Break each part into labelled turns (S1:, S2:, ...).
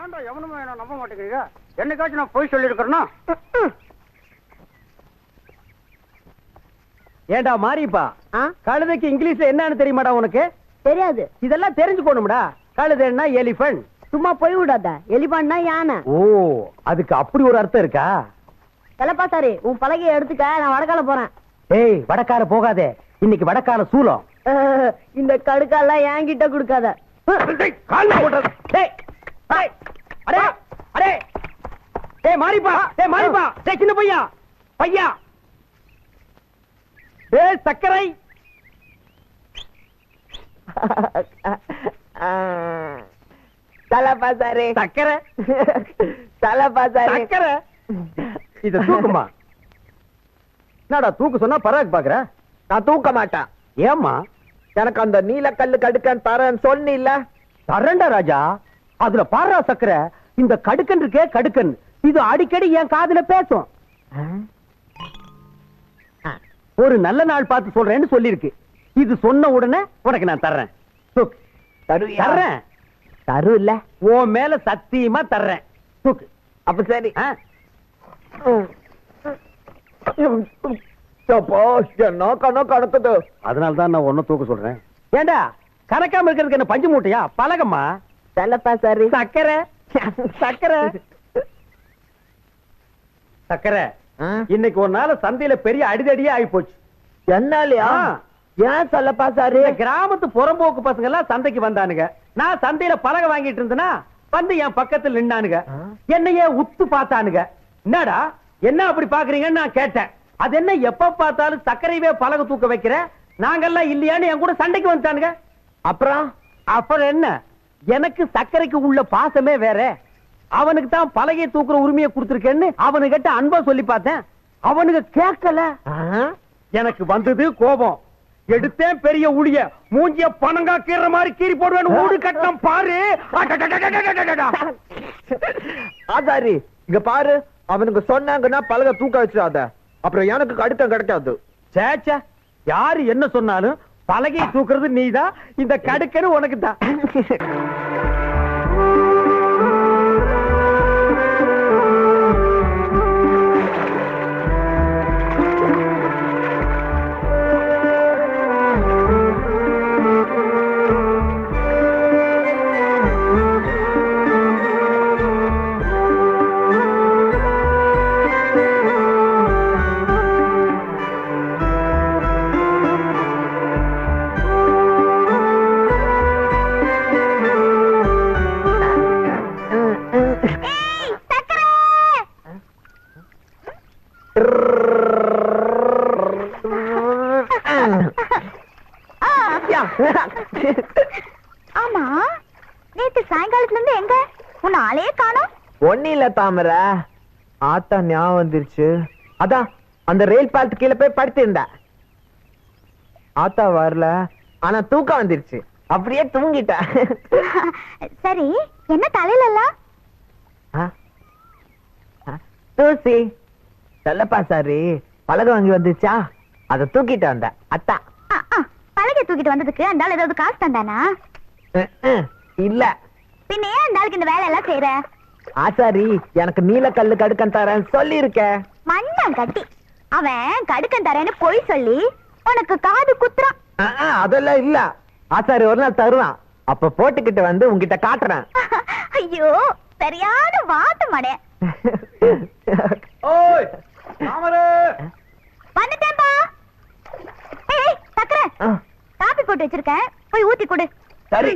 S1: ஏன்டா எவனுமே என்ன நம்ப மாட்டேங்கிறீங்க? என்னைக்காச்சும் நான் போய் சொல்லியிருக்கிறேன்னா? ஏண்டா மாறிப்பா, கழுதைக்கு இங்கிலீஷ்ல என்னன்னு தெரியுமாடா உனக்கு?
S2: தெரியாது.
S1: இதெல்லாம் தெரிஞ்சுக்கணும்டா. கழுதைன்னா எலிபென்ட்.
S2: சும்மா போய் விடாத. எலிபான்னா யானை.
S1: ஓ, அதுக்கு அப்படி ஒரு அர்த்தம் இருக்கா?
S2: செல்லப்பா சாரி, உன் பலகையை எடுத்துக்க, நான் வடக்கால போறேன்.
S1: ஏய், வடக்கார போகாதே, இன்னைக்கு வடக்கால சூலம்.
S2: இந்த கடுக்காலாம் என்கிட்ட கொடுக்காத.
S1: மாறிப்பா, மாறிப்பா, சின்ன பையா பையா, சக்கரை.
S2: செல்லப்பா சாரி,
S1: சக்கரை.
S2: செல்லப்பா சாரி,
S1: சக்கரை. இத தூக்குமா? என்னடா தூக்கு சொன்னா பராக் பாக்குற?
S2: நான் தூக்க மாட்டேன்.
S1: ஏம்மா?
S2: எனக்கு அந்த நீலக்கல்லு கடுக்கன் தரேன்னு சொன்ன இல்ல?
S1: தரண்டா ராஜா. அதுல பாரா சக்கரை. இந்த கடுக்கன் இருக்கே கடுக்கன், இது அடிக்கடி என் காதுல பேசும். ஒரு நல்ல நாள் பார்த்து சொல்றேன்னு சொல்லிருக்கு. இது சொன்ன உடனே உனக்கு நான் தர்றேன். தர்றேன்.
S2: தரு இல்ல,
S1: உன் மேல சத்தியமா தர்றேன். தூக்கு.
S2: அப்ப சரி. என்ன கணக்குது?
S1: அதனாலதான் நான் ஒன்னும் தூக்க சொல்றேன். ஏண்டா கணக்காம இருக்கிறதுக்கு என்ன பஞ்சு மூட்டையா? பழகம்மா.
S2: செல்லப்பா சாரி,
S1: சக்கரை. சக்கரை. சக்கரை. இன்னைக்கு ஒரு நாள் சந்தையில பெரிய அடிதடியே ஆகி போச்சு.
S2: என்னாலயா? ஏன் செல்லப்பா சாரி?
S1: கிராமத்து புறம்போக்கு பசங்க எல்லாம் சந்தைக்கு வந்தானுங்க. நான் சந்தையில பலகை வாங்கிட்டு இருந்தேன்னா வந்து என் பக்கத்துல நின்னானுங்க. என்னையே உத்து பார்த்தானுங்க. என்னடா என்ன அப்படி பாக்குறீங்கன்னு நான் கேட்டேன். அது என்ன எப்ப பார்த்தாலும் சர்க்கரைவே பலகை தூக்க வைக்கிற, நாங்கெல்லாம் இல்லையான்னு என் கூட சண்டைக்கு வந்துட்டானுங்க. அப்புறம் என்ன, எனக்கு சர்க்கரைக்கு உள்ள பாசமே வேற. அவனுக்கு தான் பலகையை தூக்குற உரிமையை கொடுத்திருக்கேன்னு அவனுகிட்ட அன்பா சொல்லி பார்த்தேன். அவனுக்கு கேட்கல. எனக்கு வந்தது கோபம். எடுத்தேன் பெரிய ஊழிய, மூஞ்சிய பணங்கா கீற மாதிரி கீறி போடுவேன். ஊடு கட்டம் பாரு.
S2: ஆதாரி இங்க பாரு, அவனுக்கு சொன்னாங்கன்னா பலகை தூக்க வச்சிடாத, அப்புறம் எனக்கு கடுக்கம் கிடைக்காது.
S1: சேச்சா, யாரு என்ன சொன்னாலும் பலகை தூக்குறது நீதான், இந்த கடுக்கன்னு உனக்கு தான்.
S3: ஆமா, நேத்து சாயங்காலத்துல இருந்து எங்க உன்னை ஆளே காணோம்?
S2: ஒண்ணு இல்ல தாமர, ஆத்தா ஞாபகம் வந்துருச்சு. அதான் அந்த ரயில் பாலத்து கீழே போய் படுத்து இருந்த. ஆத்தா வரல, ஆனா தூக்கம் வந்துருச்சு, அப்படியே தூங்கிட்ட.
S3: சரி, என்ன தலையில எல்லாம்
S2: தூசி? செல்லப்பா சாரி, பலகை வாங்கி வந்துச்சா, அத தூக்கிட்டு வந்த. அத்தா
S3: பலகை தூக்கிட்டு வந்ததுக்கு அந்த ஆள் ஏதாவது காசு தந்தானா?
S2: இல்ல.
S3: பின்ன ஏன் அந்த ஆளுக்கு இந்த வேலை எல்லாம் செய்யற?
S2: ஆசாரி எனக்கு நீலக்கல்லு கடுக்கன் தரேன் சொல்லி இருக்க.
S3: மண்ணான் கட்டி அவன் கடுக்கன் தரேன்னு பொய் சொல்லி உனக்கு காது குத்துறான்.
S2: அதெல்லாம் இல்ல, ஆசாரி ஒரு நாள் தருவான், அப்ப போட்டுக்கிட்டு வந்து உன்கிட்ட காட்டுறேன்.
S3: ஐயோ, சரியான வாட்டு மடே. வந்துட்டேன்பா. ஏய் சக்கரை, காபி போட்டு வச்சிருக்கேன், போய் ஊத்தி கொடு.
S2: சரி.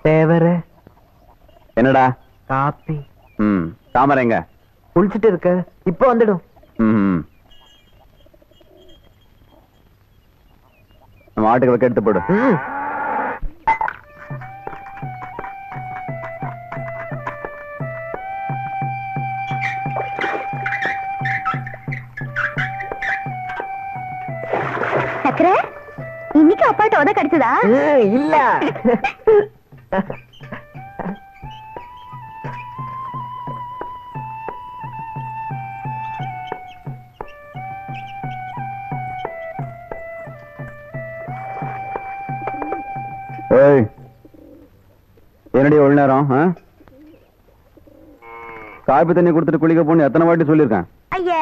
S2: தேவர
S4: என்னடா?
S2: காப்பி.
S4: தாமரை எங்க?
S2: குளிச்சுட்டு இருக்க, இப்ப வந்துடும்.
S4: நம்ம ஆட்டுக்கு வைக்க எடுத்து போடு.
S3: சக்கரை, இன்னைக்கு அப்பாட்ட உத கிடைச்சதா?
S2: இல்ல,
S4: ஏய், என்னடி ஒரு நேரம் காப்பி தண்ணி கொடுத்துட்டு குளிக்க போன்னு எத்தனை வாட்டி சொல்லியிருக்கேன்.
S3: ஐயா,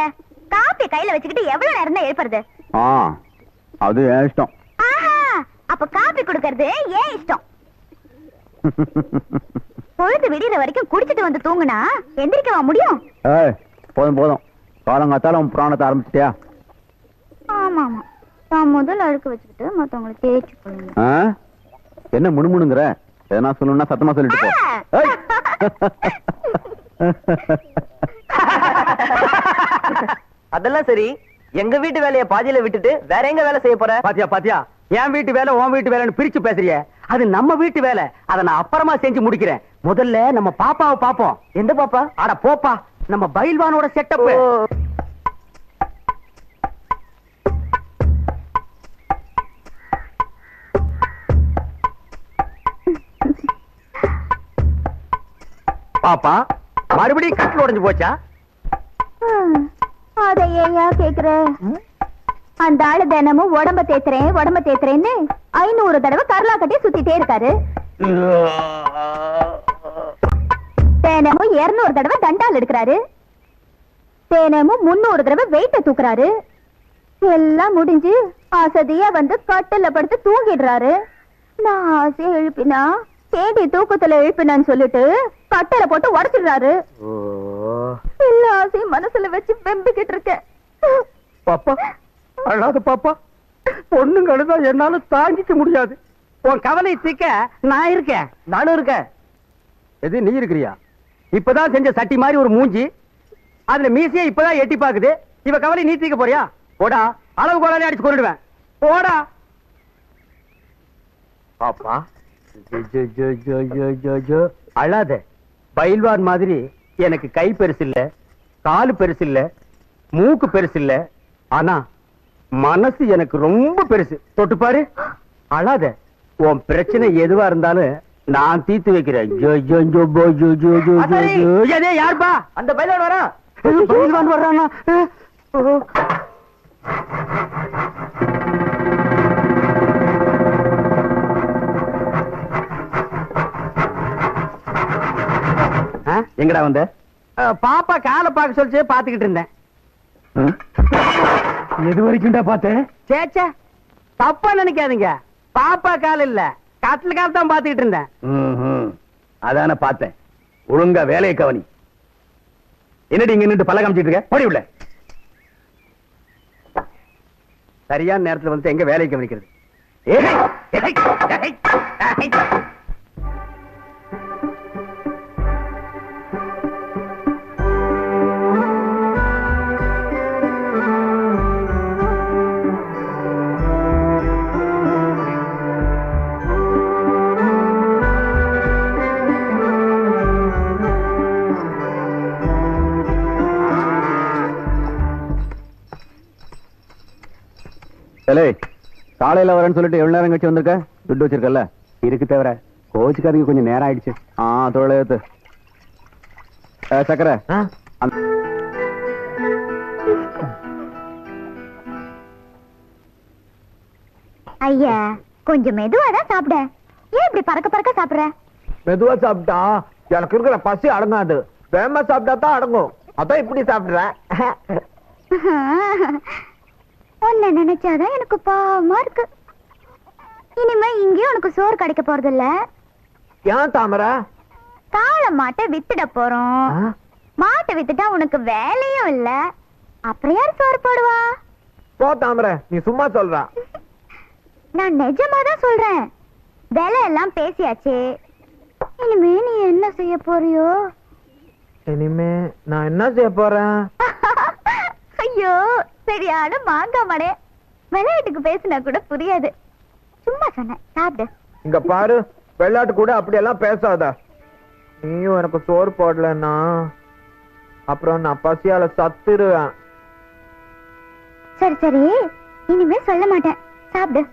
S3: காப்பி கையில வச்சுக்கிட்டு எவ்வளவு நேரம் தான் எழுப்புறது?
S4: அது என் இஷ்டம்.
S3: அப்ப காப்பி குடுக்கறது ஏன் இஷ்டம்? பொழுது விடிற வரைக்கும் குடிச்சிட்டு வந்து தூங்குனா எந்திரிக்கவா முடியும்?
S4: போதும் போதும், காலங்காத்தால உன் புராணத்தை ஆரம்பிச்சிட்டியா?
S3: ஆமா ஆமா, நான் முதல் அழுக்க வச்சுக்கிட்டு மத்தவங்களை தேய்ச்சி போடுங்க.
S4: என்ன முணுமுணுங்கிற? எதனா சொல்லணும்னா சத்தமா சொல்லிட்டு போ.
S2: அதெல்லாம் சரி, எங்க வீட்டு வேலைய பாதியில விட்டுட்டு வேற எங்க வேலை செய்ய போற?
S1: பாத்தியா பாத்தியா, என் வீட்டு வேலை உன் வீட்டு வேலைன்னு பிரிச்சு பேசுறிய. அது நம்ம வீட்டு வேலை, அதை நான் அப்புறமா செஞ்சு முடிக்கிறேன். முதல்ல நம்ம பாப்பாவை பாப்போம்.
S2: எந்த பாப்பா?
S1: அட போப்பா, நம்ம பைல்வானோட செட்டப். பாப்பா, மறுபடியும் கட்டில் உடைஞ்சு போச்சா?
S3: அதை ஏயா கேக்குற? அந்த ஆளு தினமும் உடம்ப தேத்துறேன்னு 500 தடவை கரலா கட்டி சுத்திட்டே இருக்காரு. தினமும் 200 தடவை தண்டால் எடுக்கிறாரு. தினமும் 300 தடவை வெயிட்ட தூக்குறாரு. எல்லாம் முடிஞ்சு அசதியா வந்து கட்டில படுத்து தூங்கிடுறாரு. நான் ஆசையா எழுப்பினா தேடி தூக்கத்துல எழுப்பினான்னு சொல்லிட்டு கட்டல போட்டு உடைச்சிடுறாரு. எல்லா ஆசையும் மனசுல வச்சு வெம்பிக்கிட்டு இருக்கேன்.
S1: பாப்பா அழாத பாப்பா, பொண்ணுங்க அழுதா என்னால தாங்கிக்க முடியாது. உன் கவலை தீக்க நான் இருக்கேன்.
S2: நானும் இருக்கேன்.
S1: எது நீ இருக்கிறியா? இப்பதான் செஞ்ச சட்டி மாதிரி ஒரு மூஞ்சி, அதுல மீசையே இப்பதான் எட்டி பாக்குது. இவ கவலை நீ தீக்க போறியா? போடா, அளவு கோலாலே அடிச்சு கொண்டுடுவேன். போடா பாப்பா. அழாத. பயில்வான் மாதிரி எனக்கு கை பெருசு இல்ல, காலு பெருசு இல்ல, மூக்கு பெருசு இல்ல, ஆனா மனசு எனக்கு ரொம்ப பெருசு. தொட்டு பாரு. அழாத. உன் பிரச்சனை எதுவா இருந்தாலும் நான் தீர்த்து வைக்கிறேன். யாருப்பா?
S2: அந்த பையன் வரா.
S1: பயில்வான் வர்றானா?
S4: எங்கடா வந்த?
S1: பாப்பா காலை பார்க்க சொல்லிச்சு, பாத்துக்கிட்டு இருந்தேன். எது வரைக்கும்டா பார்த்தேன்? சேச்சா, தப்பா நினைக்காதீங்க. பாப்பா கால் இல்ல, கட்டில் கால் தான் பாத்துக்கிட்டு இருந்தேன்.
S4: அதான பார்த்தேன். ஒழுங்கா வேலையை கவனி. என்னடி இங்க நின்று பல்ல காமிச்சிட்டு இருக்க? போடி உள்ள.
S1: சரியான நேரத்துல வந்து எங்க வேலையை கவனிக்கிறது?
S4: காலையில வரேன்னு சொல்லிட்டு எவ்வளவு நேரம் கழிச்சு வந்திருக்க? துட்டு வச்சிருக்கல?
S1: இருக்கு தவிர கோச்சுக்காரங்க கொஞ்சம் நேரம் ஆயிடுச்சு.
S4: தொழிலத்து சக்கரை.
S3: ஐயா, கொஞ்சம் மெதுவாதான் சாப்பிட. ஏன் இப்படி பறக்க பறக்க சாப்பிடுற?
S2: மெதுவா சாப்பிட்டா எனக்கு இருக்கிற பசி அடங்காது. வேகமா சாப்பிட்டா தான் அடங்கும். அதான் இப்படி சாப்பிடுறேன்.
S3: உன்னை நினைச்சாதான் எனக்கு பாவமா இருக்கு. இனிமே இங்கேயும் உனக்கு சோறு கிடைக்க போறது இல்ல.
S2: ஏன் தாமரை?
S3: காளை மாட்டை வித்துட போறோம். மாட்டை வித்துட்டா உனக்கு வேலையும் இல்ல, அப்புறம் யார் சோறு போடுவா?
S2: போ தாமரை, நீ சும்மா சொல்ற.
S3: நான் நிஜமாதான் சொல்றேன். வேலை எல்லாம் பேசியாச்சு. இனிமே நீ என்ன செய்ய போறியோ?
S2: இனிமே நான் என்ன செய்ய போறேன்?
S3: ஐயோ, சரியான மாங்கா மடே. விளையாட்டுக்கு பேசினா கூட புரியாது. சும்மா சொன்னேன், சாப்பிடு.
S2: இங்க பாரு, விளையாட்டு கூட அப்படியெல்லாம் பேசாத. நீயும் எனக்கு சோறு போடலன்னா அப்புறம் நான் பசியால சத்துருவேன்.
S3: சரி சரி, இனிமே சொல்ல மாட்டேன், சாப்பிடு.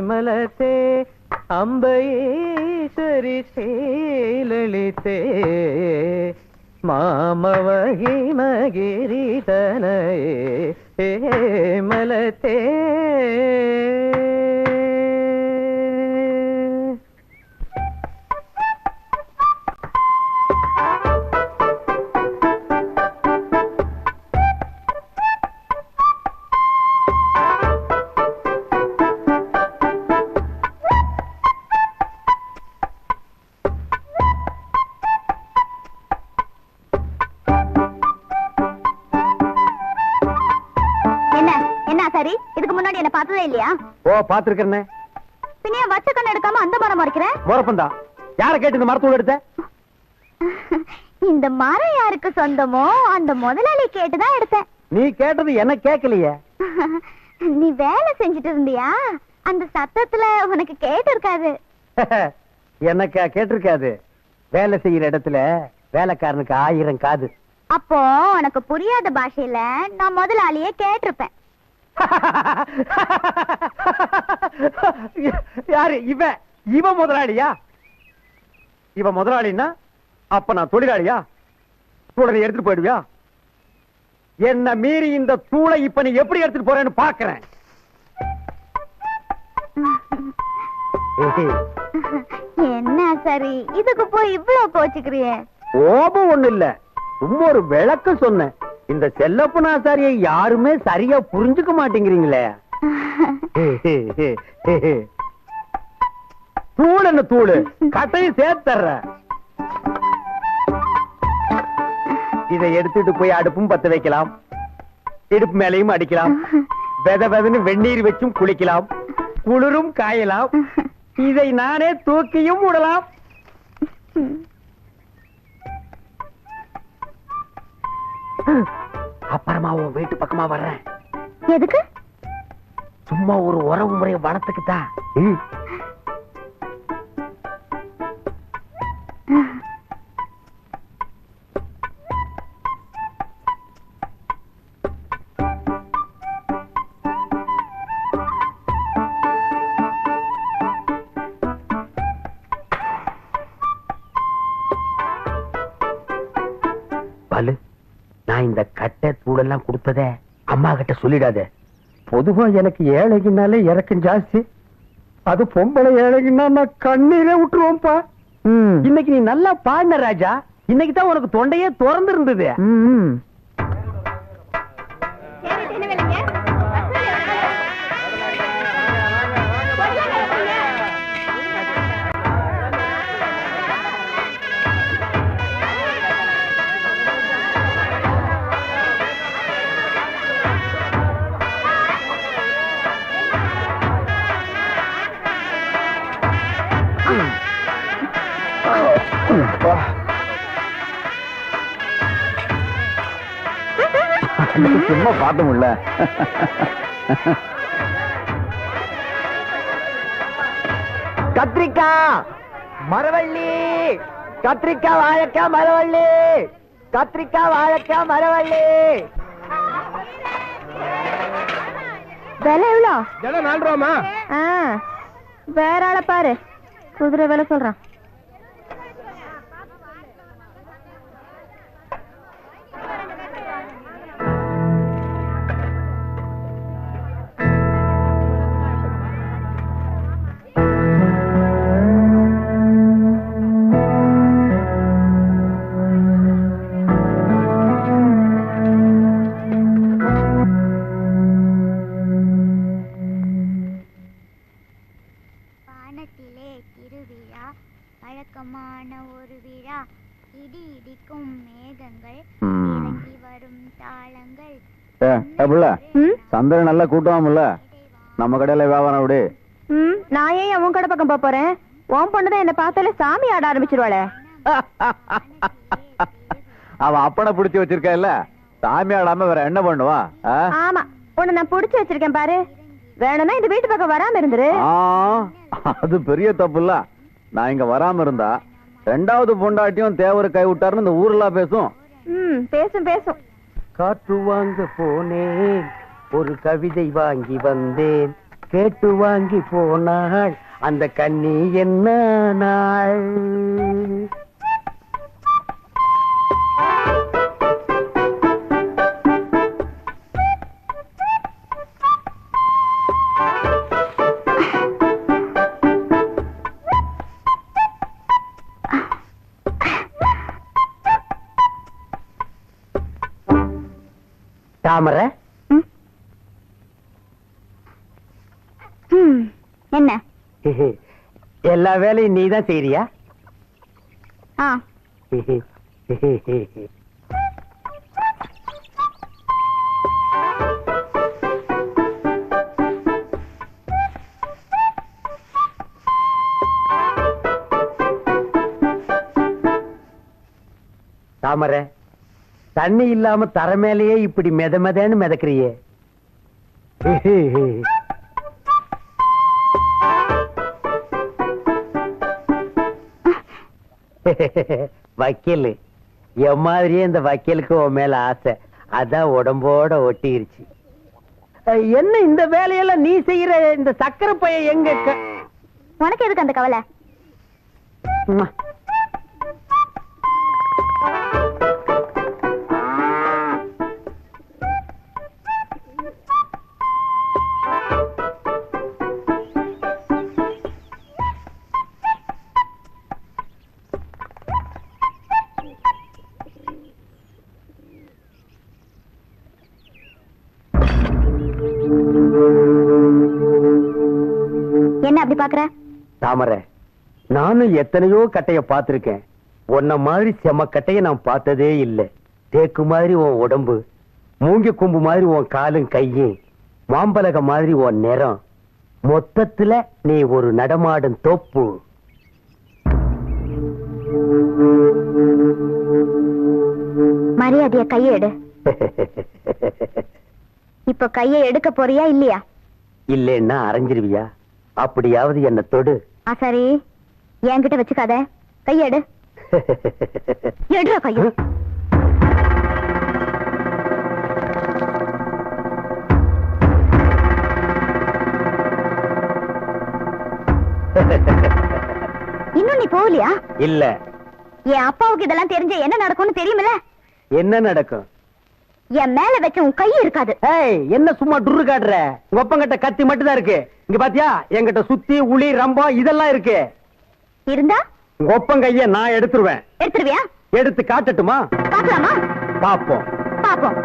S2: மலத்தே அம்பையேஸ்வரி ஸ்ரீலலிதே மாமவகி மகிரிதனயே மலத்தே
S3: இதுக்கு முன்னாடி என்ன பார்த்ததே இல்லையா?
S1: ஓ, பாத்துருக்கேன்.
S3: பின்ன வச்ச கண்ண எடுக்காம அந்த மரம் மறைக்கிறேன்.
S1: மரப்பந்தா யார கேட்டு இந்த மரத்தோட எடுத்த?
S3: இந்த மரம் யாருக்கு சொந்தமோ அந்த முதலாளி கேட்டுதான் எடுத்தேன்.
S1: நீ கேட்டது என்ன கேட்கலையே.
S3: நீ வேலை செஞ்சுட்டு இருந்தியா? அந்த சத்தத்துல உனக்கு கேட்டு இருக்காது.
S1: எனக்கு கேட்டிருக்காது. வேலை செய்யற இடத்துல வேலைக்காரனுக்கு 1000 காது.
S3: அப்போ உனக்கு புரியாத பாஷையில நான் முதலாளியே கேட்டிருப்பேன்.
S1: யாரு இவ முதலாளியா? இவ முதலாளின்னா அப்ப நான் தொழிலாளியா? தூளை எடுத்துட்டு போயிடுவியா? என்ன மீறி இந்த தூளை இப்ப நீ எப்படி எடுத்துட்டு போறேன்னு பாக்குறேன்.
S3: என்ன சரி, இதுக்கு போய் இவ்வளவு கோச்சுக்கிறிய?
S1: கோபம் ஒண்ணு இல்ல, சும்மா ஒரு விளக்கம் சொன்னேன். இந்த செல்லப்பனாசாரியை யாருமே சரியா புரிஞ்சுக்க மாட்டேங்கிறீங்களே. தூள் என்ன தூளு, கட்டையும் சேர்த்தர்ற. இதை எடுத்துட்டு போய் அடுப்பும் பத்த வைக்கலாம், இடுப்பு மேலையும் அடிக்கலாம், வெத வெதன்னு வெந்நீர் வச்சும் குளிக்கலாம், குளிரும் காயலாம், இதை நானே தூக்கியும் விடலாம். அப்புறமா உன் வீட்டு பக்கமா வர்றேன்.
S3: எதுக்கு?
S1: சும்மா ஒரு உறவு முறையை வளர்த்துக்கிட்டா. பாலு, நான் இந்த கட்டை தூளெல்லாம் கொடுத்ததே அம்மா கிட்ட சொல்லிடாத. பொதுவா எனக்கு ஏழைக்குனாலே இறக்கம் ஜாஸ்தி. அது பொம்பளை ஏழைக்குன்னா நான் கண்ணீரே விட்டுருவோம்ப்பா. இன்னைக்கு நீ நல்லா பாடின ராஜா. இன்னைக்கு தான் உனக்கு தொண்டையே திறந்து இருந்தது. சும்மா பார்த்த முடியல. கத்திரிக்காய், மரவள்ளி, கத்திரிக்காய், வாழைக்காய், மரவள்ளி, கத்திரிக்காய், வாழைக்காய், மரவள்ளி.
S3: விலை எவ்வளோ?
S2: விலை 4 ரூபாமா?
S3: வேற ஆளை பாரு, குதிரை விலை சொல்றான்.
S5: வழக்கமான ஒரு விழா, இடி இடிக்கும் மேகங்கள், இறங்கி வரும் தாளங்கள்,
S4: புள்ள
S3: ம்?
S4: சந்தையில நல்லா கூட்டமாம்ல, நம்ம கடையில வியாபாரம் விடு.
S3: நான் ஏன் உன் கடை பக்கம் போறேன்? உன் பொண்ணுதான் என்ன பார்த்தாலே சாமி ஆட ஆரம்பிச்சிருவாளே.
S4: அவ அப்பனை பிடிச்சி வச்சிருக்கா இல்ல, சாமி ஆடாம வேற என்ன பண்ணுவா?
S3: ஆமா, உன்னை நான் புடிச்சு வச்சிருக்கேன் பாரு. வேணும்னா இந்த வீட்டு பக்கம் வராம இருந்துரு.
S4: அது பெரிய தப்பு இல்ல. நான் இங்க வராம இருந்தா ரெண்டாவது பொண்டாட்டியும் தேவரு கை விட்டாருன்னு இந்த ஊர்லாம் பேசும்.
S3: பேசும் பேசும்.
S1: காற்று வாங்க போனேன், ஒரு கவிதை வாங்கி வந்தேன், கேட்டு வாங்கி போனாள் அந்த கண்ணி என்ன நாள். தாமரை,
S3: என்ன
S1: எல்லா வேலையும் நீதான் செய்யறியா? தாமரை, தண்ணி இல்லாம தர மேலேயே இப்படி மெதன்னு மிதக்கிறியே. வக்கீல் என் மாதிரியே இந்த வக்கீலுக்கு உன் மேல ஆசை, அதான் உடம்போட ஒட்டிருச்சு. என்ன இந்த வேலையெல்லாம் நீ செய்யற? இந்த சக்கரை பைய எங்க?
S3: உனக்கு எதுக்கு அந்த கவலை? என்ன அப்படி பாக்குற?
S1: தாமரை, நானும் எத்தனையோ கட்டைய பார்த்திருக்கேன். உன்ன மாதிரி செம கட்டைய நான் பார்த்ததே இல்லை. தேக்கு மாதிரி உன் உடம்பு, மூங்கி கொம்பு மாதிரி உன் காலும் கையும், மாம்பலக மாதிரி உன் நிறம், மொத்தத்துல நீ ஒரு நடமாடும் தோப்பு.
S3: மரியாதைய கையை எடு. இப்ப கையை எடுக்க போறியா இல்லையா?
S1: இல்லைன்னா அரைஞ்சிருவியா? அப்படியாவது என்ன தொடு.
S3: சரி, என்கிட்ட வச்சுக்காத, கையை எடு. எடுற கையை. இன்னும் நீ போகலையா?
S1: இல்ல.
S3: என் அப்பாவுக்கு இதெல்லாம் தெரிஞ்ச என்ன நடக்கும்னு தெரியுமில்ல?
S1: என்ன நடக்கும்?
S3: என் மேல வச்ச உன் கை இருக்காது.
S1: என்ன சும்மா டுரு காட்டுற? உங்க ஒப்பங்கிட்ட கத்தி மட்டும் தான் இருக்கு. இங்க பாத்தியா, என்கிட்ட சுத்தி உளி ரம்பம் இதெல்லாம் இருக்கு.
S3: இருந்தா
S1: உங்க ஒப்பங்கைய நான் எடுத்துருவேன்.
S3: எடுத்துருவியா?
S1: எடுத்து காட்டட்டுமா?
S3: பாக்கலாமா?
S1: பாப்போம்
S3: பாப்போம்.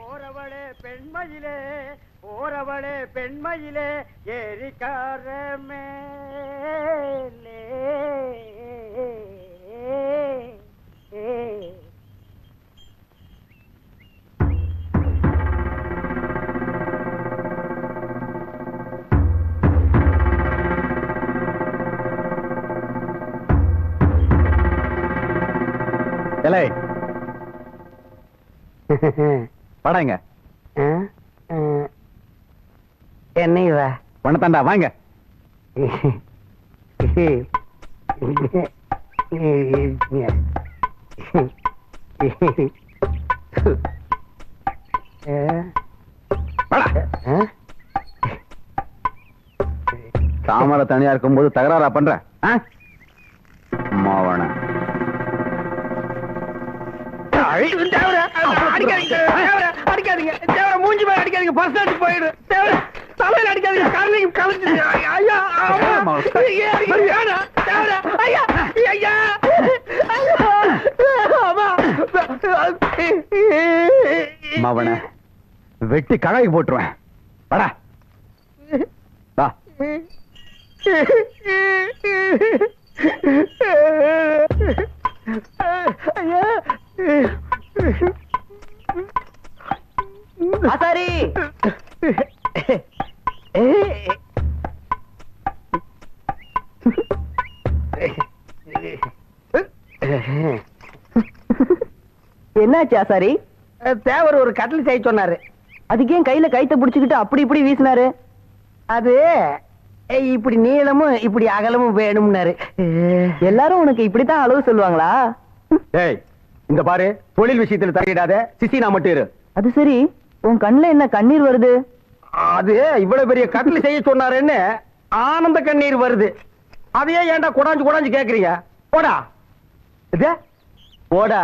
S1: ஓரவளே பெண்மயிலே, ஓரவளே பெண்மயிலே, ஏரிக்கார மேலே.
S4: படாங்க
S1: என்ன
S4: பணத்தாண்டா வாங்க. தாமரை தனியா இருக்கும் போது தகராறா பண்ற மாவன.
S1: அடிக்காதீங்க தேவர, மூஞ்சி மேல அடிக்காதீங்க, பர்சன்ட் போயிடு. தேவர தலையில அடிக்காதீங்க, கரணிக்கு கலந்துச்சு. ஐயா தேவர, ஐயா ஐயா
S4: மாவன வெட்டி கழாய்க்கு போட்டுருவேன். வாடா
S2: ஆசாரி என்னாச்சு ஆசாரி?
S1: தேவர் ஒரு கட்டில் செய்ய சொன்னாரு.
S2: அதுக்கு ஏன் கையில கைத்த புடிச்சுக்கிட்டு அப்படி இப்படி வீசினாரு?
S1: அது இப்படி நீளமும் இப்படி அகலமும் வேணும்னாரு.
S2: எல்லாரும் உனக்கு இப்படித்தான் அளவு சொல்லுவாங்களா?
S4: ஏய் இந்த பாரு, தொழில் விஷயத்துல தலையிடாத, சிசி நான் மட்டும் இரு.
S2: அது சரி, உன் கண்ணுல என்ன கண்ணீர் வருது?
S1: அது இவ்வளவு பெரிய கட்டில் செய்ய சொன்னாருன்னு ஆனந்த கண்ணீர் வருது. அதையே ஏன்டா குடாஞ்சு குடாஞ்சு கேக்குறீங்க? போடா இது போடா.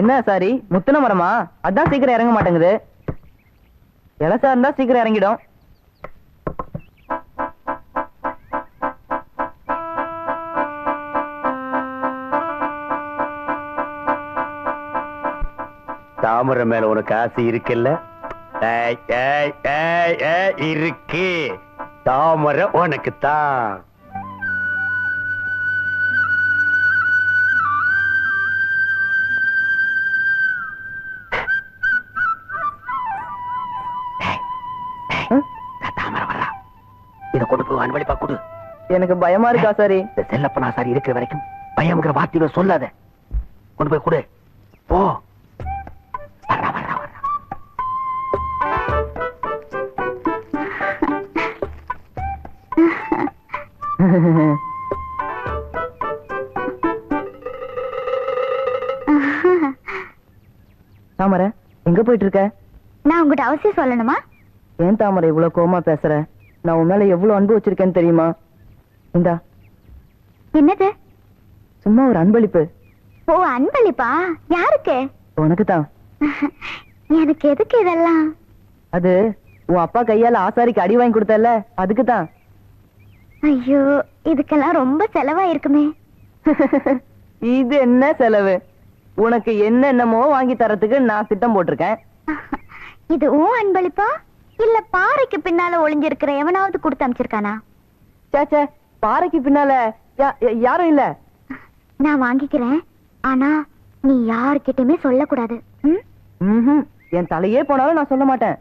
S2: என்ன சாரி, முத்துன மரமா? அதான் சீக்கிரம் இறங்க மாட்டேங்குது. இலசா இருந்தா சீக்கிரம் இறங்கிடும்.
S1: தாமரை மேல உனக்கு ஆசை இருக்குல்ல? இருக்கு. தாமரை உனக்கு தான். தாமரை வரா, இத கொண்டு போய் அன்பளிப்பா கொடு.
S2: எனக்கு பயமா இருக்கா சாரி.
S1: இந்த செல்லப்பனா சாரி இருக்கிற வரைக்கும் பயம்ங்கிற வார்த்தைகள் சொல்லாத. கொண்டு போய் கொடு. போ. வர்றா வர்றா வர்றா.
S2: தாமரை எங்க போயிட்டு இருக்க?
S3: நான் உங்ககிட்ட அவசியம் சொல்லணுமா?
S2: ஏன் தாமரை இவ்வளவு கோவமா பேசுற? நான் உன் மேல எவ்வளவு அன்பு வச்சிருக்கேன்னு தெரியுமா? இந்தா.
S3: என்னது?
S2: சும்மா ஒரு அன்பளிப்பு.
S3: ஓ, அன்பளிப்பா? யாருக்கு?
S2: உனக்கு தான்.
S3: எனக்கு எதுக்கு இதெல்லாம்?
S2: அது உன் அப்பா கையால ஆசாரிக்கு அடி வாங்கி கொடுத்தல, அதுக்கு தான்.
S3: ஐயோ, இதுக்கெல்லாம் ரொம்ப செலவா இருக்குமே.
S2: இது என்ன செலவு? உனக்கு என்னென்னமோ வாங்கி தரத்துக்கு நான் திட்டம் போட்டிருக்கேன்.
S3: இது உன் அன்பளிப்பா இல்ல பாறைக்கு பின்னால ஒளிஞ்சிருக்கிற எவனாவது கொடுத்து அமைச்சிருக்கானா?
S2: சேச்சே, பாறைக்கு பின்னால யாரும் இல்ல.
S3: நான் வாங்கிக்கிறேன், ஆனா நீ யார்கிட்டயுமே சொல்லக்கூடாது.
S2: என் தலையே போனாலும் நான் சொல்ல மாட்டேன்.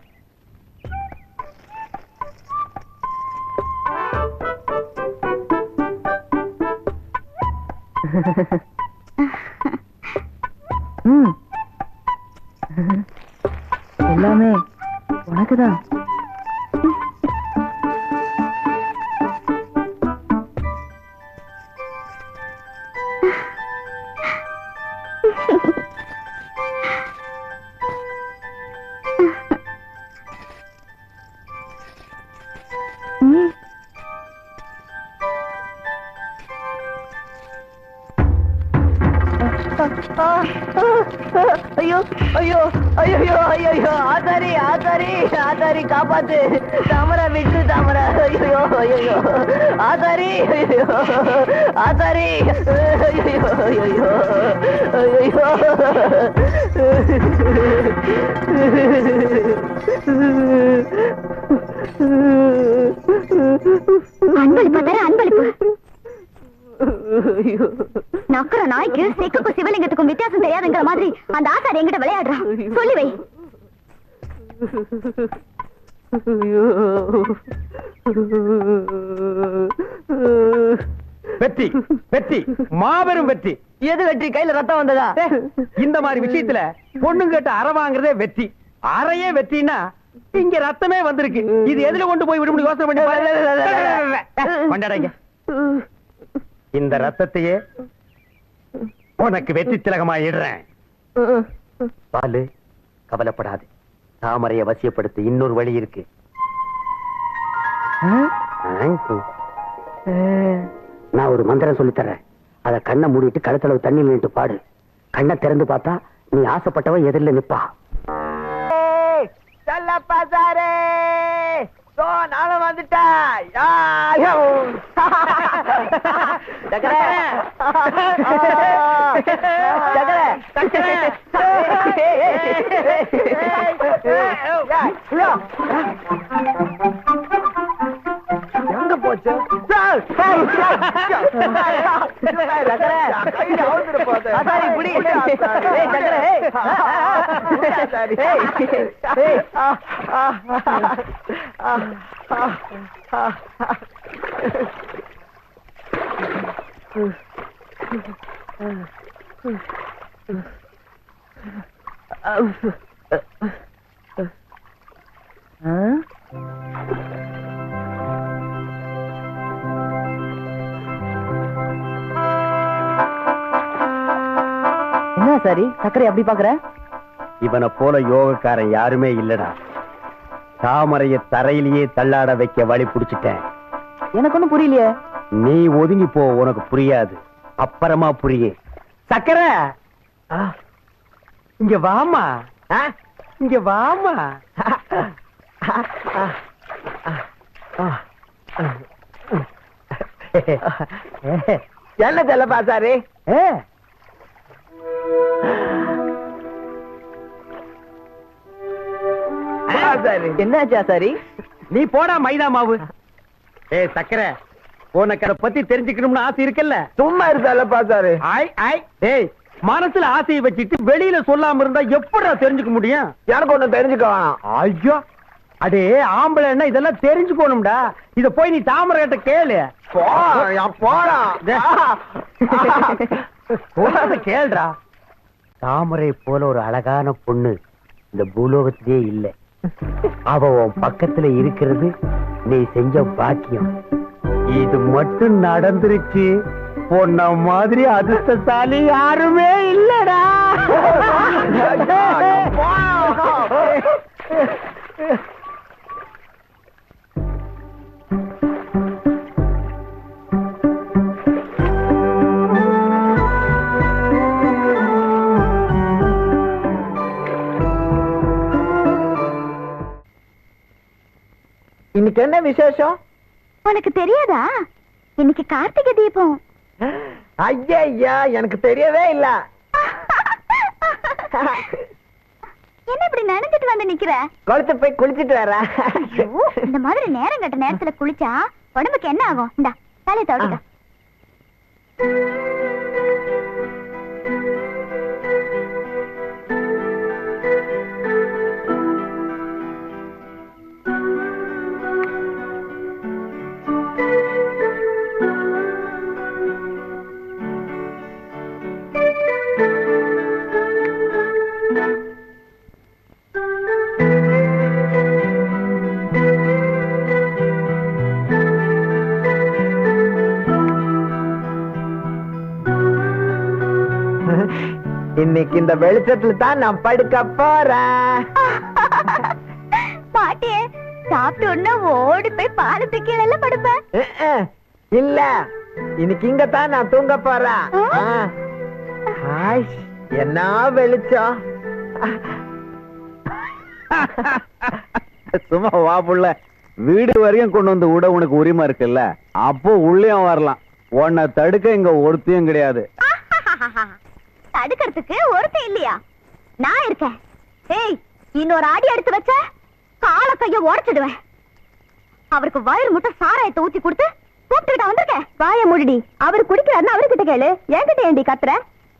S2: எல்லாமே உனக்குதான். ஐயோ ஐயோ ஐயோ ஐயோ, ஆசாரி ஆசாரி ஆசாரி காப்பாத்து. தாமரை விட்டு தாமரை. ஐயோ ஐயோ ஆசாரி. ஐயோ ஆசாரி. ஐயோ ஐயோ ஐயோ.
S3: அன்பளிப்பு தர அன்பளிப்பு. நக்கற நாய்க்கு செக்குக்கும் சிவலிங்கத்துக்கும் வித்தியாசம் தெரியாதுங்கிற மாதிரி அந்த ஆசாரி என்கிட்ட விளையாடுறான். சொல்லி வை.
S1: வெற்றி வெற்றி, மாபெரும் வெற்றி.
S2: எது வெற்றி? கையில ரத்தம் வந்ததா?
S1: இந்த மாதிரி விஷயத்துல பொண்ணுங்கிட்ட அறை வாங்குறதே வெற்றி. அறையே வெற்றினா இங்க ரத்தமே வந்திருக்கு. இது எதுல கொண்டு போய் விட முடியும்? யோசனை பண்ணி பாரு. கொண்டாடுங்க. இந்த ரத்தத்தையே உனக்கு வெற்றி திலகமா இடுறேன். பாலு, கவலைப்படாது. தாமரையை வசியப்படுத்த இன்னொரு வழி இருக்கு. நான் ஒரு மந்திரம் சொல்லி தரேன். அத கண்ணை மூடிட்டு கழுத்தளவு தண்ணி நின்று பாடு. கண்ணை திறந்து பார்த்தா நீ ஆசைப்பட்டவ எதிரில நிப்பா.
S2: செல்லப்பாசாரே, நானும் வந்துட்டேன். எங்க போச்சு?
S1: என்ன சரி சக்கரை அப்படி பாக்குற? இவனை போல யோகக்காரன் யாருமே இல்லடா. தாமரைய தரையிலேயே தள்ளாட வைக்க வழி புடிச்சிட்டேன். எனக்கு ஒண்ணும் புரியலையே. நீ ஒதுங்கி போ, உனக்கு புரியாது, அப்புறமா புரியும். சக்கரை இங்க வாமா, இங்க வாமா.
S2: என்ன செல்ல பாசாரு?
S1: என்னாச்சா சாரி? நீ போடா மைதா மாவு. சக்கரை, உனக்கு அதை பத்தி தெரிஞ்சுக்கணும்னு ஆசை இருக்குல்ல?
S2: சும்மா இருந்தல பாசாரு.
S1: டேய், மனசுல ஆசையை வச்சுட்டு வெளியில சொல்லாம இருந்தா எப்படா தெரிஞ்சுக்க முடியும்?
S2: எனக்கு ஒண்ணு தெரிஞ்சுக்க வேணாம்.
S1: ஐயோ, அடே ஆம்பளைன்னா இதெல்லாம் தெரிஞ்சுக்கணும்டா. இத போய் நீ தாமரை கிட்ட கேளு. கேள்றா. தாமரை போல ஒரு அழகான பொண்ணு இந்த பூலோகத்திலே இல்ல. அவ உன் பக்கத்துல இருக்கிறது நீ செஞ்ச பாக்கியம். இது மட்டும் நடந்துருச்சு, பொண்ண மாதிரி அதிர்ஷ்டசாலி யாருமே இல்லடா.
S2: இன்னைக்கு என்ன விசேஷம்?
S3: உனக்கு தெரியாதா? இன்னைக்கு கார்த்திகை தீபம்.
S2: ஐயா, எனக்கு தெரியவே இல்ல.
S3: என்ன இப்படி நினைச்சிட்டு வந்து நிக்கிற?
S2: குளத்து போய் குளிச்சிட்டு வர.
S3: இந்த மாதிரி நேரம் கட்ட நேரத்துல குளிச்சா உடம்புக்கு என்ன ஆகும்? இந்தா தலையை தவிர்க்க.
S2: இன்னைக்கு இந்த வெளிச்சத்துல தான் நான் படுக்க போறேன்.
S3: பாட்டியே, சாப்பிட்டு உடனே ஓடி போய் பாலத்து கீழே படுப்பேன்.
S2: இல்ல, இன்னைக்கு இங்க தான் நான் தூங்க போறேன். என்ன வெளிச்சம்.
S4: சும்மா வா புள்ள, வீடு வரையும் கொண்டு வந்து விட உனக்கு உரிமை இருக்குல்ல, அப்போ உள்ளேயும் வரலாம். உன்னை தடுக்க இங்க ஒருத்தையும் கிடையாது.
S3: தடுக்கிறதுக்கு ஒருத்தன் இல்லையா? நான் இருக்கேன். ஏய், இன்னொரு அடி எடுத்து வச்ச கால கைய உடைச்சிடுவேன். அவருக்கு வயிறு முட்டை சாராயத்தை ஊத்தி கொடுத்து கூப்பிட்டு வந்திருக்கேன். வாய மூடிடி. அவர் குடிக்கிறாருன்னு அவர்கிட்ட கேளு. என்கிட்ட ஏண்டி கத்துற?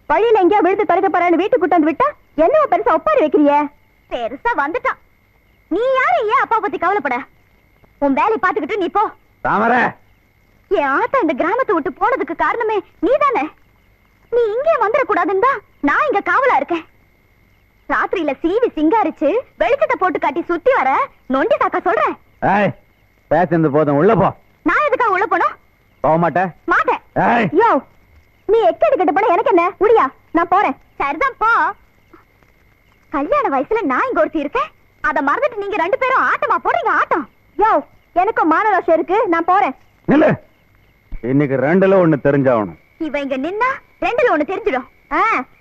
S3: வழியில எங்கேயா விழுத்து தொலைக்க போறான்னு வீட்டுக்கு கூட்டு விட்டா என்ன பெருசா ஒப்பாரி வைக்கிறிய? பெருசா வந்துட்டான். நீ யாரு ஏன் அப்பா பத்தி கவலைப்பட? உன் வேலை பாத்துக்கிட்டு நீ போ.
S4: தாமரை,
S3: என் ஆத்தா இந்த கிராமத்தை விட்டு போனதுக்கு காரணமே நீதானே. நீ இங்கே வந்துடக்கூடாதுன்னு நான் இங்க காவலா இருக்கேன். ராத்திரியில சீவி சிங்காரிச்சு வெளிச்சத்தை போட்டு காட்டி சுத்தி வர நொண்டி தாக்கா சொல்றேன்.
S4: பேசுறது போதும், உள்ள போ.
S3: நான் எதுக்காக உள்ள போனோம்?
S4: போக மாட்டேன்.
S3: மாட்டேன். யோ, நீ எக்கடி கட்டு போன எனக்கு என்ன? உடியா, நான் போறேன். சரிதான் போ. கல்யாண வயசுல நான் இங்க ஒருத்தி இருக்கேன், அத மறந்துட்டு நீங்க ரெண்டு பேரும் ஆட்டமா போறீங்க ஆட்டம். யோ, எனக்கும் மானரோஷம் இருக்கு, நான் போறேன்.
S4: நில்லு. இன்னைக்கு ரெண்டுல ஒண்ணு தெரிஞ்சாகணும்.
S3: இவ இங்க நின்னா ரெண்டுல ஒண்ணு தெரிஞ்சிடும்.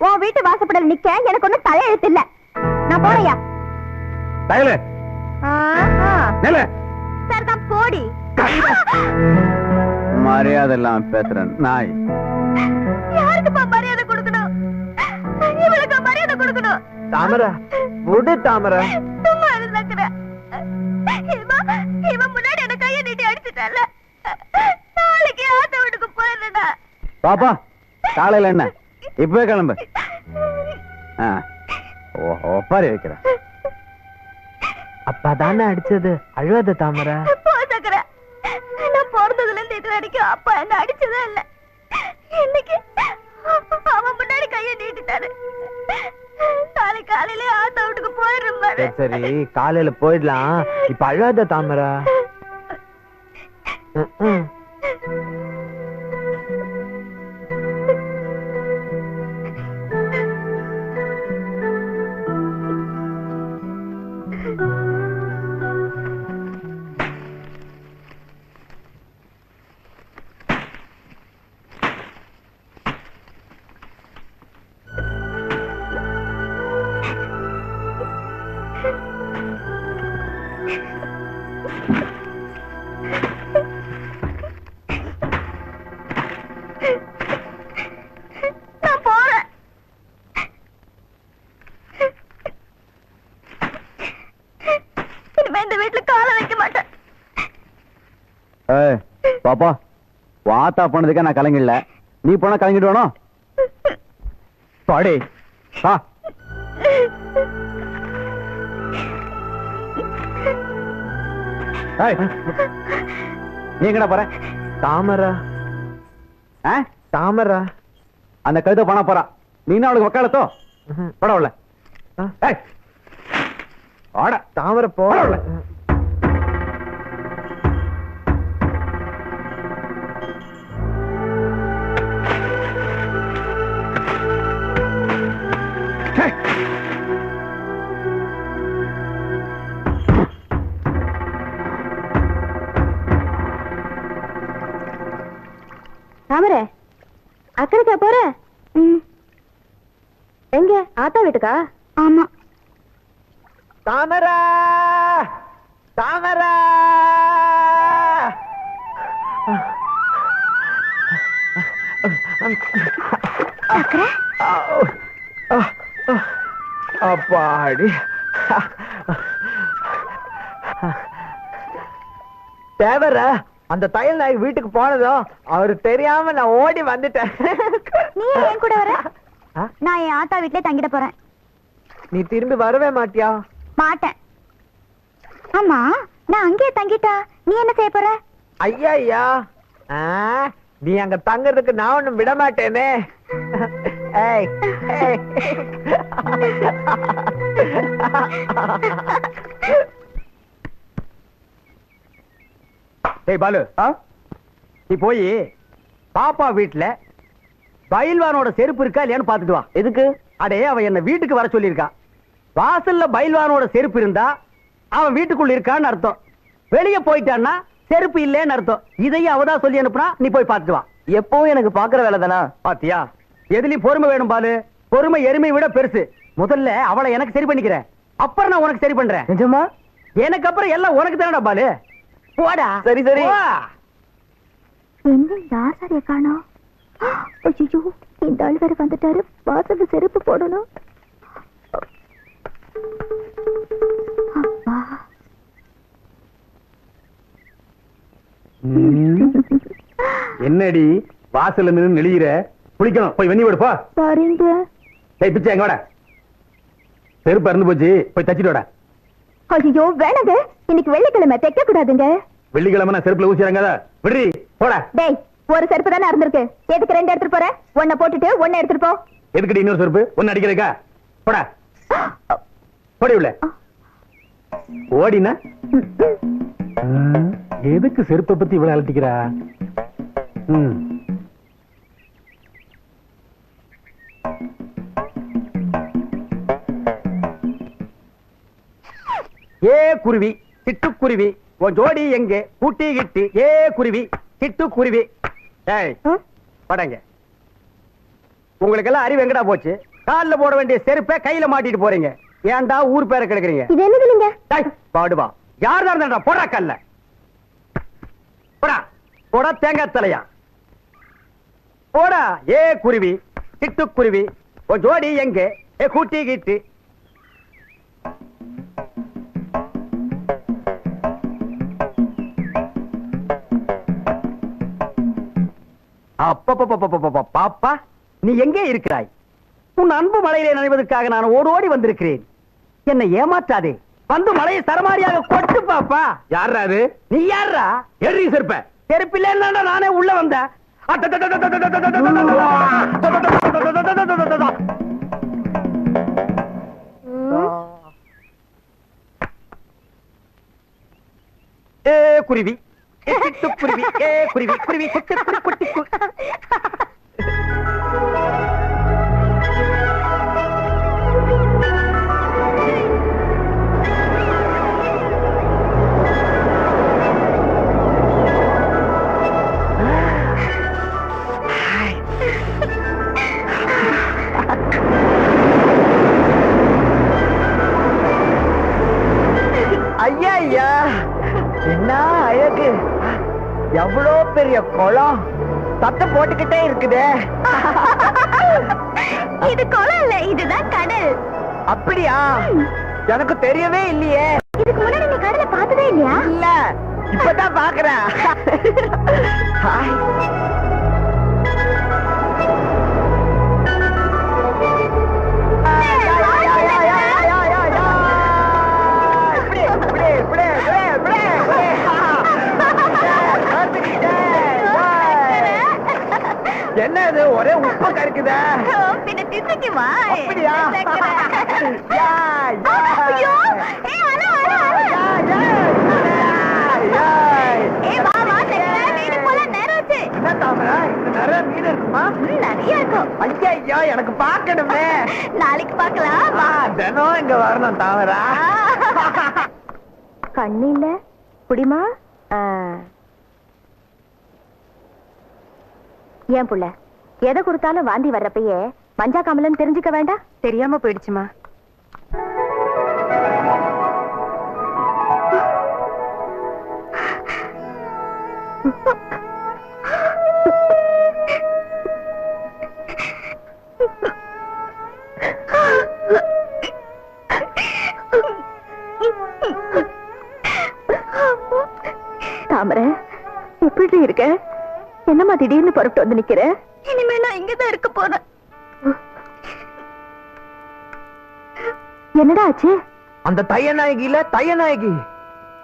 S3: உன் வீட்டு வாசப்படல நிக்க எனக்கு ஒண்ணு தலையெழுத்து இல்ல. நான் போறையா?
S4: தயலு. நில்லு.
S3: சரிதான் போடி.
S4: மரியாதை எல்லாம் பேசுறேன் நாய்.
S3: யாருக்குப்பா மரியாதை கொடுக்கணும்? இவளுக்கு மரியாதை கொடுக்கணும்.
S2: தாமரை, விடு தாமரை.
S3: சும்மா இருந்துக்கிறேன். இவன் முன்னாடி என்ன கையை நீட்டி அடிச்சுட்டால. நாளைக்கு ஆத்த வீட்டுக்கு போயிடுறா.
S4: பாப்பா காலையில என்ன இப்பவே கிளம்பு. ஒப்பாரி வைக்கிறேன்.
S2: அப்பா தானே அடிச்சது, அழுவாத தாமரை.
S3: போதக்கற நான் பிறந்ததுல இருந்து இது வரைக்கும் அப்பா என்ன அடிச்சதே இல்ல. இன்னைக்கு அவன் முன்னாடி கையை நீட்டிட்டாரு. நாளைக்கு காலையில ஆத்த வீட்டுக்கு போயிடுறேன் பாரு.
S2: சரி காலையில போயிடலாம், இப்ப அழுவாத தாமரை.
S4: பாப்பா வாத்தா பண்ணதுக்கே நான் கலங்கிடல, நீ போனா கலங்கிட்டு வேணும். பாடி நீ எங்கடா போற?
S2: தாமரை தாமரை
S4: அந்த கழுத்தை பண்ண போறா, நீனா அவளுக்கு வக்காலத்தோ படவுல
S2: தாமரை போட.
S3: தாமரை அக்கறைக்கா போற? எங்க ஆத்தா வீட்டுக்கா? ஆமா.
S2: தாமரை தாமரை அப்பாடி தேவர அந்த தையல் நாய் வீட்டுக்கு போனதும் அவரு தெரியாம நான் ஓடி வந்துட்டேன்.
S3: நீ என் கூட வர? நான் என் ஆத்தா வீட்லயே தங்கிட போறேன்.
S2: நீ திரும்பி வரவே மாட்டியா?
S3: மாட்டேன். ஆமா நான் அங்கேயே தங்கிட்டா நீ என்ன செய்ய போற?
S2: ஐயா ஐயா நீ அங்க தங்கறதுக்கு நான் ஒண்ணும் விட மாட்டேனே. ஏய்
S1: டேய் பாலு, நீ போய் பாப்பா வீட்டுல பயில்வானோட செருப்பு இருக்கா இல்லையான்னு பாத்துட்டு வா.
S2: எதுக்கு?
S1: அடே அவன் என்ன வீட்டுக்கு வர சொல்லியிருக்கா. வாசல்ல பயில்வானோட செருப்பு இருந்தா அவன் வீட்டுக்குள்ள இருக்கான்னு அர்த்தம். வெளியே போயிட்டான்னா செருப்பு இல்லேன்னு அர்த்தம். இதையும் அவதான் சொல்லி அனுப்புனா, நீ போய் பாத்துட்டு வா.
S2: எப்பவும் எனக்கு பாக்குற வேலை தானா?
S1: பாத்தியா, எதுலயும் பொறுமை வேணும் பாலு. பொறுமை எருமை விட பெருசு. முதல்ல அவளை எனக்கு சரி பண்ணிக்கிறேன், அப்புறம் நான் உனக்கு சரி பண்றேன்.
S2: நிஜமா?
S1: எனக்கு அப்புறம் எல்லாம் உனக்கு தானடா பாலு. போடா.
S2: சரி சரி.
S3: என்ன இந்த ஆசாரிய காணோம்? ஐயோ இந்த ஆள் வேற வந்துட்டாரு. வாசல்ல செருப்பு போடணும். அப்பா
S1: என்னடி வாசல்ல நின்னு நெளியிற? குளிக்கணும், போய் வெண்ணி விடுப்பா.
S3: சரிங்க.
S1: டேய் பிச்சை எங்க வாடா. செருப்பு இறந்து போச்சு, போய் தச்சிட்டு வாடா.
S3: ஐயோ வேணாங்க, இன்னைக்கு வெள்ளிக்கிழமை தைக்க கூடாதுங்க.
S1: வெள்ளிக்கிழமை நான் செருப்புல ஊசி இறங்காத. விடுறி போடா.
S3: டேய் ஒரு செருப்பு தானே இருந்திருக்கு, எதுக்கு ரெண்டு எடுத்துட்டு போற? ஒன்ன போட்டுட்டு ஒன்ன எடுத்துட்டு போ.
S1: எதுக்குடி இன்னொரு செருப்பு? ஒன்னு அடிக்கிறதுக்கா? போடா போடி உள்ள. ஓடினா எதுக்கு செருப்பை பத்தி இவ்வளவு அலட்டிக்கிறா? ஏ குருவி சிட்டுக்குருவி உன் ஜோடி எங்கே கூட்டி கிட்டி? ஏ குருவி சிட்டுக்குருவி. ஏய் படங்க, உங்களுக்கு எல்லாம் அறிவு எங்கடா போச்சு? கால்ல போட வேண்டிய செருப்பை கையில மாட்டிட்டு போறீங்க. ஏன்டா ஊர் பேரை கெடுக்குறீங்க?
S3: இது என்னது இல்லைங்க?
S1: பாடுவா யார் தான் இருந்தா போடா கல்ல. போடா போடா தேங்காய் தலையா. போடா ஏ குருவி சிட்டுக்குருவி உன் ஜோடி எங்கே கூட்டி கிட்டி? அப்பப்பப்பப்பப்பப்ப, பாப்பா நீ எங்கே இருக்கிறாய்? உன் அன்பு மலையிலே நனைவதற்காக நான் ஓடோடி வந்திருக்கிறேன். என்னை ஏமாற்றாதே. வந்து மலையை சரமாரியாக கொட்டு பாப்பா.
S2: யாரா அது?
S1: நீ யாரா?
S2: எரி செருப்ப.
S1: செருப்பில்லை நானே உள்ள வந்தேன். ஏ குருவி, ஏ சிட்டுக்குருவி, ஏ குருவி குருவி சிட்டுக்குருவி குட்டி
S2: ஐயா ஐயா, என்ன அழகு! எவ்வளோ பெரிய குளம்! சத்தம் போட்டுக்கிட்டே இருக்குதே.
S3: இது குளம் இல்ல, இதுதான் கடல்.
S2: அப்படியா? எனக்கு தெரியவே இல்லையே.
S3: இதுக்கு முன்னாடி நீ கடலை பார்த்ததே இல்லையா?
S2: இல்ல, இப்பதான் பாக்குறேன். ஹாய். என்ன இது ஒரே உப்பு கருக்குதா?
S3: பின்ன திசைக்கு வா.
S2: அப்படியா?
S3: ஐயோ, ஏய் வா வா வா. ஏய் வா வா, வீடு போல நேராச்சு.
S2: என்ன தாமரை, இந்த நிறைய மீன் இருக்குமா?
S3: நிறைய இருக்கும்.
S2: ஐயா எனக்கு பார்க்கணுமே.
S3: நாளைக்கு பார்க்கலாம்.
S2: வா, தினம் இங்க வரணும் தாமரா.
S3: கண்ணு இல்ல புடிமா. ஏன் புள்ள எதை கொடுத்தாலும் வாந்தி வர்றப்பயே மஞ்சா காமலன்னு தெரிஞ்சுக்க வேண்டாம்? தெரியாம போயிடுச்சுமா. தாமரை, எப்படி இருக்க? என்னம்மா திடீர்னு புறப்பட்டு வந்து நிக்கிற? இனிமே நான் இங்கதான் இருக்க போறேன். என்னடா ஆச்சு?
S2: அந்த தையநாயகில தையநாயகி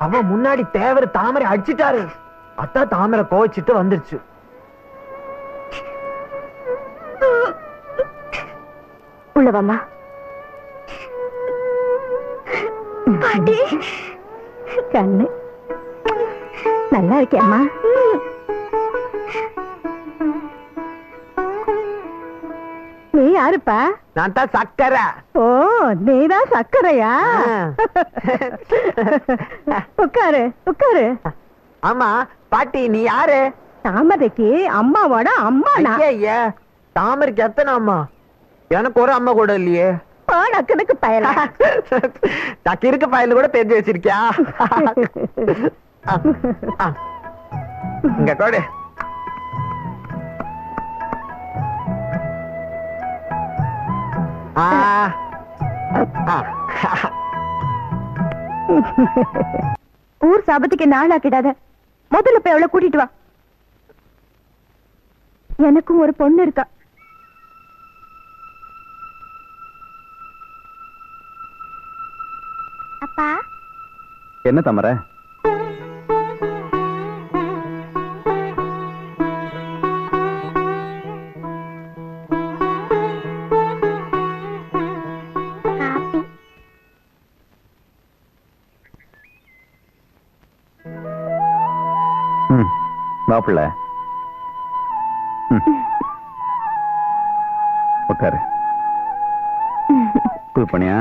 S2: அவன் முன்னாடி தேவர் தாமரை அடிச்சிட்டாரு. அத்தா தாமரை கோச்சிட்டு வந்துருச்சு.
S3: உள்ளவாமா. பாட்டி கண்ணு நல்லா இருக்கேம்மா. நீ யாருப்பா?
S2: நான் தான் சக்கரை.
S3: ஓ, நீதான் சக்கரையா? உட்காரு உட்காரு.
S2: ஆமா பாட்டி, நீ யாரு?
S3: தாமரைக்கு அம்மாவோட அம்மா.
S2: ஐயா, தாமரைக்கு எத்தனை அம்மா? எனக்கு ஒரு அம்மா கூட இல்லையே.
S3: நக்கனுக்கு பயல.
S2: நான் கிறுக்கு பயல கூட தெரிஞ்சு வச்சிருக்கியா? இங்க கோடு.
S3: ஊர் சாபத்துக்கு நாளாக்கிடாத. முதல்ல போய் அவளை கூட்டிட்டு வா. எனக்கும் ஒரு பொண்ணு இருக்கா. அப்பா,
S4: என்ன தாமரை? மாப்பிள்ள உட்காரு. கூல் பண்ணியா?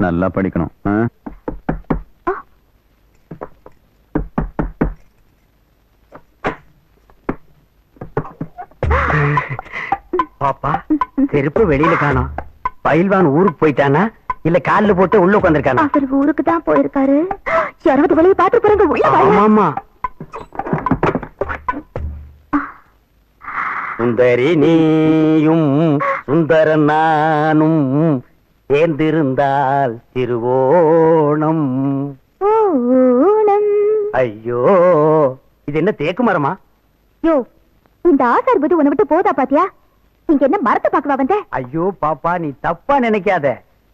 S4: நல்லா படிக்கணும்.
S1: பாப்பா, செருப்பு வெளியில காணோம். பயில்வான் ஊருக்கு போயிட்டானா இல்ல கால்ல போட்டு உள்ள உட்கார்ந்திருக்கானா?
S3: அவர் ஊருக்கு தான் போயிருக்காரு. யாராவது வெளியே பாத்து போறாங்க. உள்ள வாங்க.
S1: ஆமா. சுந்தரி நீயும் சுந்தர நானும் சேர்ந்திருந்தால் திருவோணம்.
S3: ஓ, ஊனம்.
S1: ஐயோ, இது என்ன தேக்கு மரமா?
S3: யோ, இந்த ஆசார் புத்தி உன்னை விட்டு போதா பாத்தியா? இங்க என்ன மரத்தை பாக்கவா வந்த?
S1: ஐயோ பாப்பா, நீ தப்பா நினைக்காத.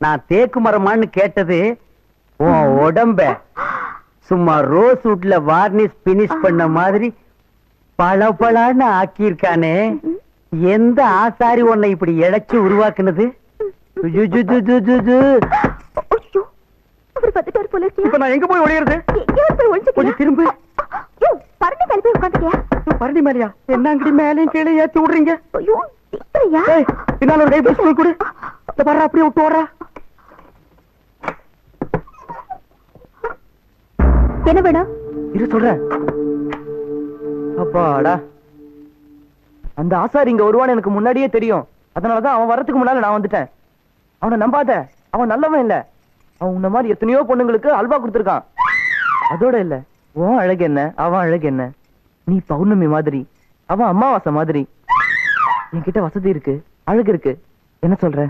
S1: நான் தேக்கு மரமான்னு கேட்டது உன் உடம்ப சும்மா ரோஸ் வுட்ல வார்னிஷ் பினிஷ் பண்ண மாதிரி பளபளன்னு ஆக்கியிருக்கானே. எந்த ஆசாரி உன்னை இப்படி இழைச்சு உருவாக்குனது?
S3: ஐயோ, அவர் வந்துட்டாரு போல இருக்கே.
S1: இப்ப நான் எங்க போய் ஒளியறது?
S3: எங்கேயாவது போய் ஒளிஞ்சுக்கிறியா?
S1: கொஞ்சம் திரும்பு.
S3: யோ, பரண்டி மேல போய் உட்காந்துட்டியா?
S1: பரண்டி மேலையா? என்ன அங்கடி மேலையும் கீழே ஏத்தி விடுறீங்க?
S3: ஐயோ, திட்டுறியா?
S1: ஏய், பின்னால ஒரு கை பிடிச்சு கொடு. இந்த பாரு, அப்படியே விட்டு ஓடுறா.
S3: என்ன வேணும்?
S1: இரு சொல்றேன். அப்பாடா, அந்த ஆசாரி இங்க வருவான்னு எனக்கு முன்னாடியே தெரியும். அதனாலதான் அவன் வர்றதுக்கு முன்னால நான் வந்துட்டேன். அவனை நம்பாத, அவன் நல்லவன் இல்ல. அவன் உன்ன மாதிரி எத்தனையோ பொண்ணுங்களுக்கு அல்வா கொடுத்திருக்கான். அதோட இல்ல, உன் அழகு என்ன, அவன் அழகு என்ன? நீ பௌர்ணமி மாதிரி, அவன் அமாவாசை மாதிரி. என்கிட்ட வசதி இருக்கு, அழகு இருக்கு. என்ன சொல்ற?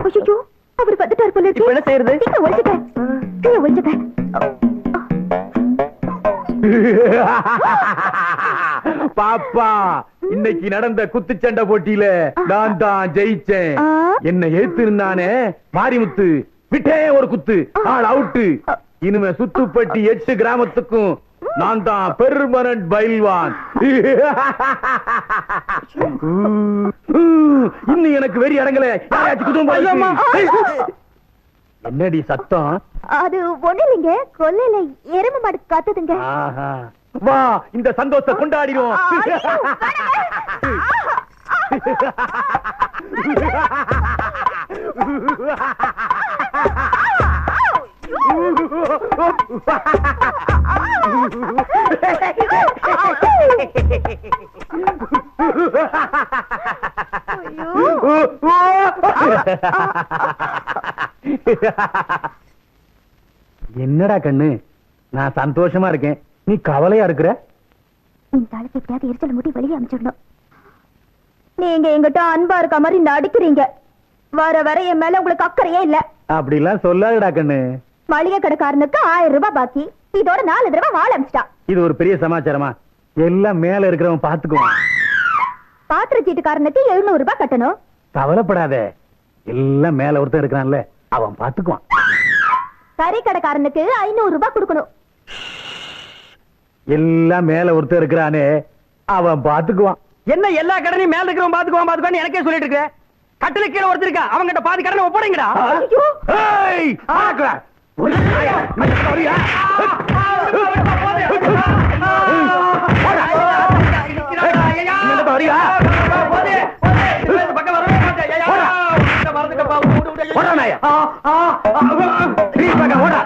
S3: ஐயோ, அவர் வந்துட்டாரு போல
S1: இப்ப என்ன
S3: இருக்கே.
S1: செய்யறது?
S3: சீக்கிரம் ஒளிஞ்சுக்க. கீழே ஒளிஞ்சுக்க.
S6: பாப்பா, இன்னைக்கு நடந்த குத்துச்சண்டை போட்டியில நான் தான் ஜெயிச்சேன்.
S3: ஆ?
S6: என்ன எழுத்திருந்தானே மாரிமுத்து, விட்டே ஒரு குத்து, ஆள் அவுட்டு. இனிமே சுத்துப்பட்டி 8 கிராமத்துக்கும் நான் தான் பெர்மனன்ட் பைல்வான். இன்னும் எனக்கு வெறி அடங்கல. யாராச்சும் குடும்பம் என்னடி சத்தம்?
S3: அது ஒண்ணு இல்லைங்க, கொல்லையில எருமை மாடு காத்துதுங்க.
S6: ஆஹா. வா, இந்த சந்தோஷத்தை கொண்டாடிடுவோம். என்னடா கண்ணு, நான் சந்தோஷமா இருக்கேன், நீ கவலையா இருக்கிற?
S3: இந்த ஆளுக்கு எப்படியாவது எரிச்சல் மூட்டி வெளியே அனுப்பிச்சிடணும். நீங்க எங்கிட்ட அன்பா இருக்க மாதிரி நடிக்கிறீங்க. வர வர என் மேல உங்களுக்கு அக்கறையே இல்ல.
S6: அப்படிலாம் சொல்லாதடா கண்ணு.
S3: மளிகை கடைக்காரனுக்கு 1000 ரூபாய் பாக்கி, இதோட 4 தடவை வாழ அனுப்பிச்சிட்டான்.
S6: இது ஒரு பெரிய சமாச்சாரமா? எல்லாம் மேல இருக்கிறவன் பாத்துக்குவான்.
S3: பாத்திர சீட்டுக்காரனுக்கு 700 ரூபாய் கட்டணும்.
S6: கவலைப்படாத, எல்லாம் மேல ஒருத்தன் இருக்கிறான்ல, அவன் பாத்துக்குவான்.
S3: கறி கடைக்காரனுக்கு 500 ரூபாய் கொடுக்கணும்.
S6: எல்லாம் மேல ஒருத்தன் இருக்கிறானே, அவன் பாத்துக்குவான்.
S1: என்ன எல்லா கடனையும் மேல இருக்கிறவன் பாத்துக்குவான்னு எனக்கே சொல்லிட்டு இருக்க? கட்டில கீழே ஒருத்தருக்கா, அவங்கிட்ட பாதி கடனை ஒப்படைங்கடா.
S6: ஏய், ஆக்குடா. ஒரு நாயா, இந்த வரியா? இந்த வரியா? ஓடா நாயா. நீ பக்கம் ஓடா.